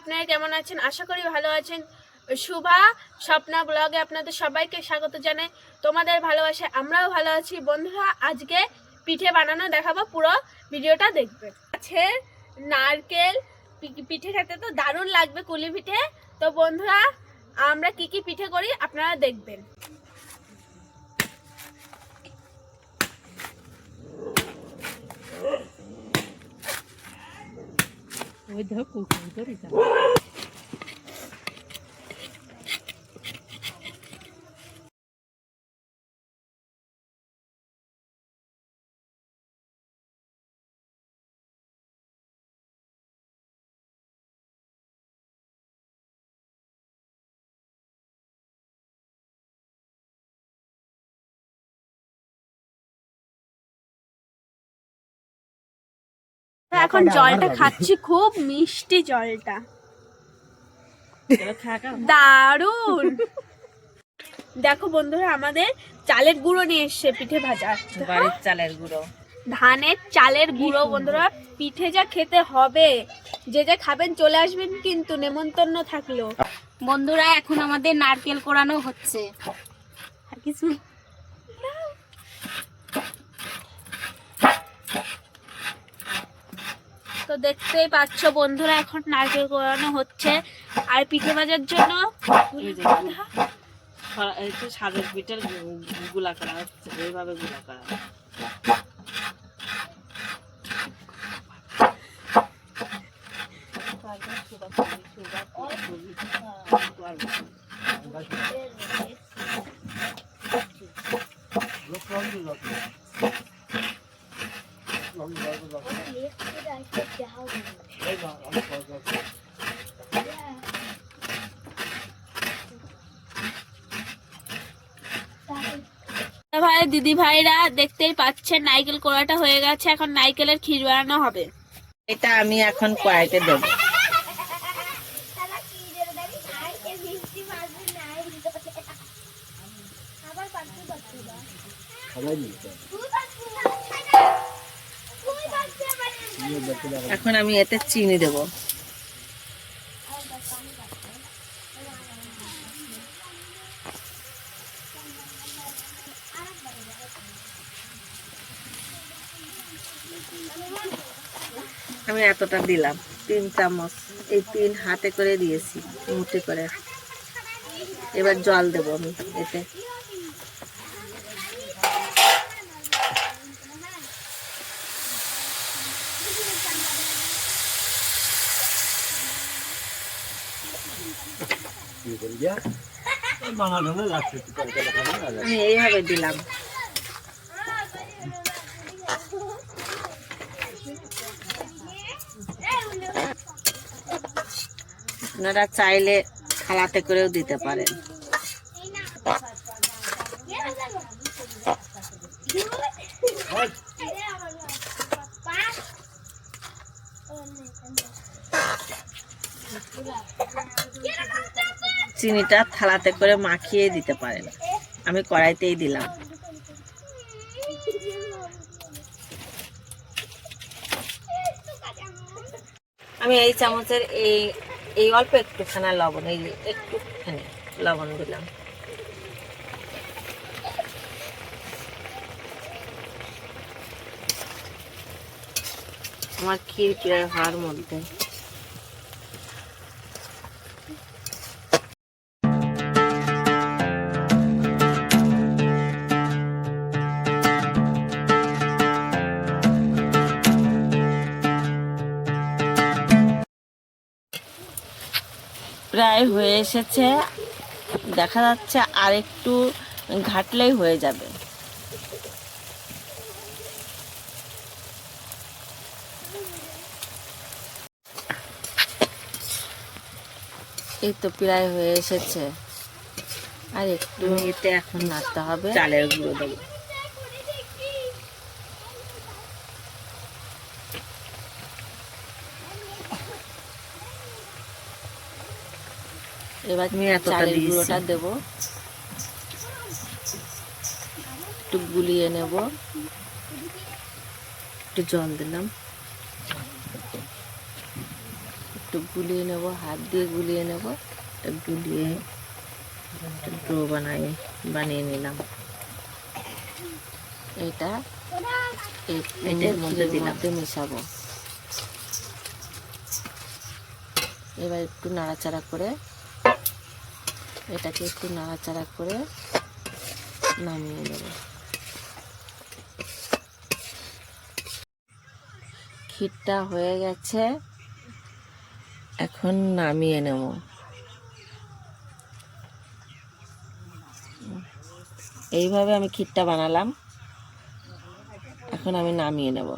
আপনারা কেমন আছেন? আশা করি ভালো আছেন। শুভা স্বপ্না ব্লগে আপনাদের সবাইকে স্বাগত জানাই। তোমাদের ভালোবাসায় আমরাও ভালো আছি। বন্ধুরা, আজকে পিঠে বানানো দেখাবো, পুরো ভিডিওটা দেখবেন। আছে নারকেল পিঠে খেতে তো দারুণ লাগবে, কুলি পিঠে। তো বন্ধুরা, আমরা কি কি পিঠে করি আপনারা দেখবেন। ওই দেখো কুকুর করি এখন জলটা খাচ্ছি, খুব মিষ্টি জলটা, দারুন। দেখো বন্ধুরা, আমাদের চালের গুঁড়ো নিয়ে এসছে পিঠে ভাজা, বাড়ির চালের গুঁড়ো, ধানের চালের গুঁড়ো। বন্ধুরা, পিঠে যা খেতে হবে, যে যে খাবেন চলে আসবেন কিন্তু, নেমন্তন্ন থাকলো। বন্ধুরা, এখন আমাদের নারকেল কোড়ানো হচ্ছে। আর কিছু তো দেখতেই পাচ্ছ বন্ধুরা, এখন নারকেল কোড়ানো হচ্ছে। আর পিঠে ভাজার জন্য সাদের পিঠের গুলা করা হচ্ছে, এইভাবে গুলা করা ভাই দিদি ভাইরা দেখতেই পাচ্ছেন, নারকেল কোড়াটা হয়ে গেছে। এখন নারকেলের ক্ষীর বানানো হবে। এটা আমি এখন কড়াইতে দেব। এখন আমি এতে চিনি দেব। আমি এতটা দিলাম, 3 চামচ, এই 3 হাতে করে দিয়েছি, মুঠি করে। এবার জল দেব আমি এতে। আমি এইভাবে দিলাম। আপনারা চাইলে থালাতে করেও দিতে পারেন। চিনিটা থালাতে করে মাখিয়ে দিতে পারেন, আমি কড়াইতেই দিলাম। আমি এই চামচের এই অল্প একটুখানি লবণ, এই একটুখানি লবণ দিলাম। আমার ক্ষীর প্রায় হওয়ার মধ্যে। প্রায় হয়ে এসেছে, দেখা যাচ্ছে আর একটু ঘাটলেই হয়ে যাবে। এই তো প্রায় হয়ে এসেছে, আর একটু এতে এখন নাড়তে হবে। চালের গুঁড়ো দেবো। এবার আমি চালের গুঁড়োটা দেব, একটু গুলিয়ে নেব। একটু জল দিলাম, একটু একটু গুলিয়ে নেব, হাত দিয়ে গুলিয়ে নেব, এটা গুলিয়ে ডো বানিয়ে নিলাম। এটা এই পেটের মধ্যে মেশাবো। এবার একটু নাড়াচাড়া করে এটাকে একটু নাড়াচাড়া করে নামিয়ে নেব। ক্ষীরটা হয়ে গেছে, এখন নামিয়ে নেব। এইভাবে আমি ক্ষীরটা বানালাম, এখন আমি নামিয়ে নেব।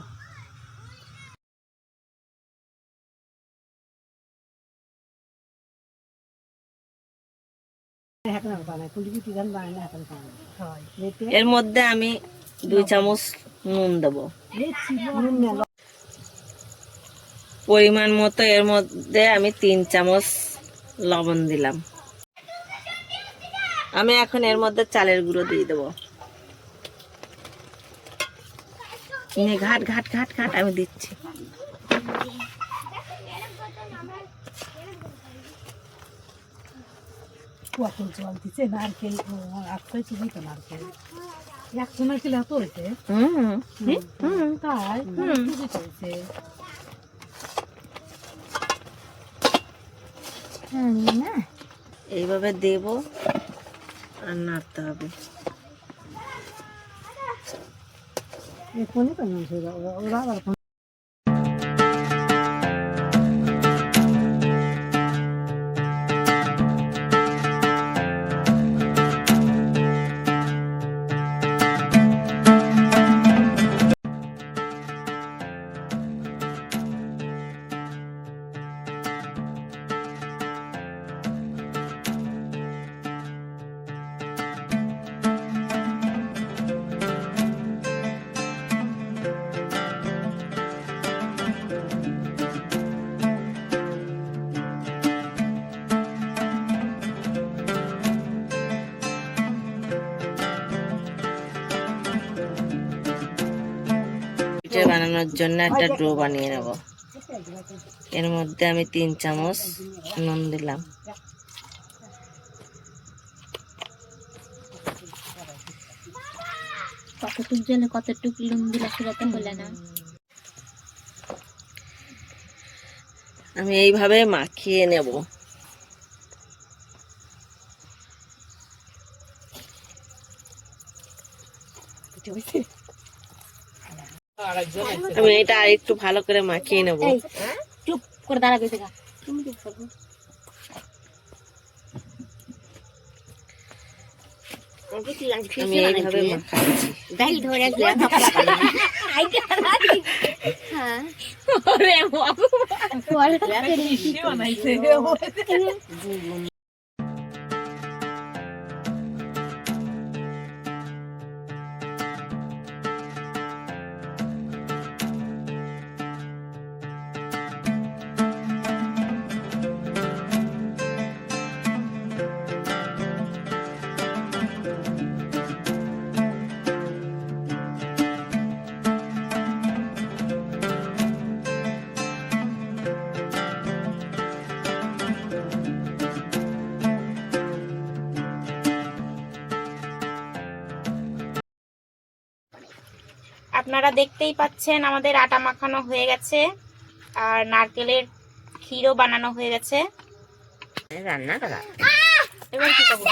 এর মধ্যে আমি 2 চামচ নুন দেব, পরিমাণ মতো। এর মধ্যে আমি 3 চামচ লবণ দিলাম। আমি এখন এর মধ্যে চালের গুঁড়ো দিয়ে দেবো। ঘাট ঘাট ঘাট ঘাট আমি দিচ্ছি। জল দিচ্ছে, নারকেল আটটাই চুবি তো নারকেল 100 নারকেল এত হয়েছে। তাই চুবি চলছে। এইভাবে দেব আর নাড়তে হবে। এখনই তো ওরা আবার পিঠে বানানোর জন্য একটা ডো বানিয়ে নেব। এর মধ্যে আমি 3 চামচ নুন দিলাম। কতটুক জলে কতটুক নুন দিলে সেটা তো বলে না। আমি এইভাবে মাখিয়ে নেব। আমি এটা আর একটু ভালো করে মাখিয়ে নেব। চুপ করে দাঁড়া গেছে গা, তুমি চুপ করো। আমি এইভাবে মাখাচ্ছি। দাই ধরে গিয়া কাপড় আইটা হ্যাঁ ওরে বাবু পরে কি বানাইছে। আপনারা দেখতেই পাচ্ছেন আমাদের আটা মাখানো হয়ে গেছে আর নারকেলের ক্ষীরও বানানো হয়ে গেছে। রান্না করা এবার কি করব?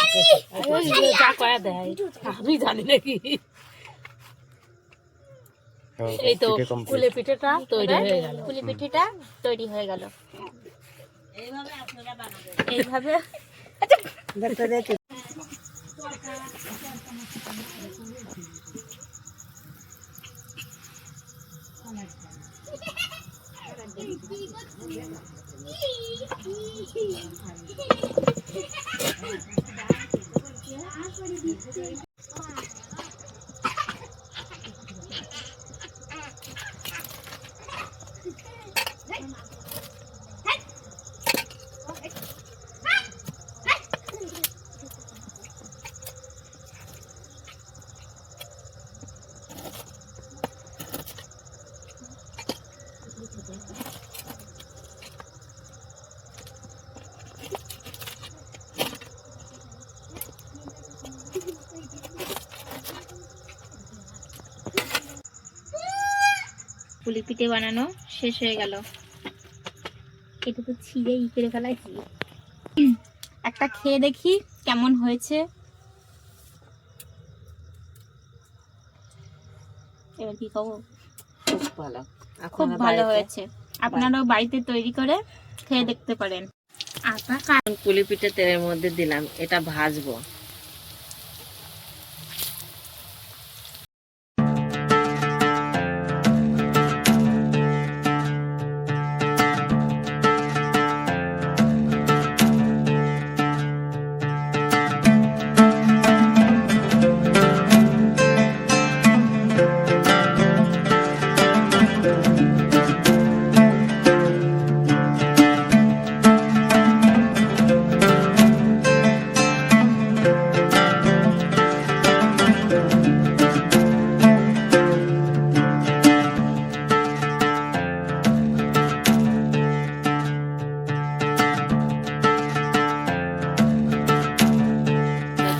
যা কয়া দেয় আমি জানি নাকি। এই তো কুলে পিঠেটা তৈরি হয়ে গেল। পুলি পিঠেটা তৈরি হয়ে গেল। এইভাবে দেখতে দেখতে পুলি পিঠে বানানো শেষ হয়ে গেল। এটা তো ছিঁড়ে করে ফেলাইছি। একটা খেয়ে দেখি কেমন হয়েছে। এবার কি খাবো? খুব ভালো। খুব আপনারা ভালো বাড়িতে হয়েছে, আপনারাও বাড়িতে তৈরি করে খেয়ে দেখতে পারেন। আটা পুলি পিঠে তেলের মধ্যে দিলাম, এটা ভাজবো।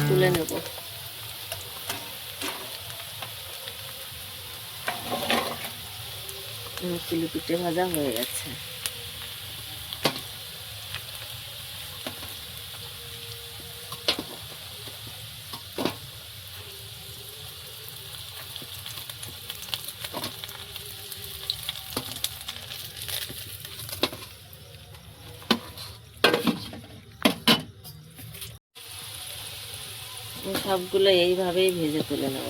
তুলে নেব। পুলি পিঠে ভাজা হয়ে গেছে। সবগুলো এইভাবেই ভেজে তুলে নেব।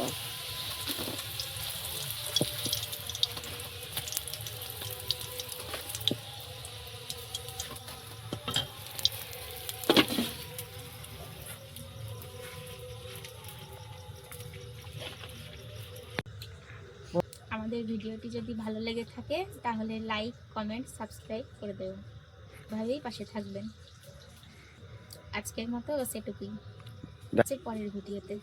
আমাদের ভিডিওটি যদি ভালো লেগে থাকে তাহলে লাইক, কমেন্ট, সাবস্ক্রাইব করে দেবেন। ভাবেই পাশে থাকবেন। আজকের মতো সেটুকুই, পরের ভিডিওতে।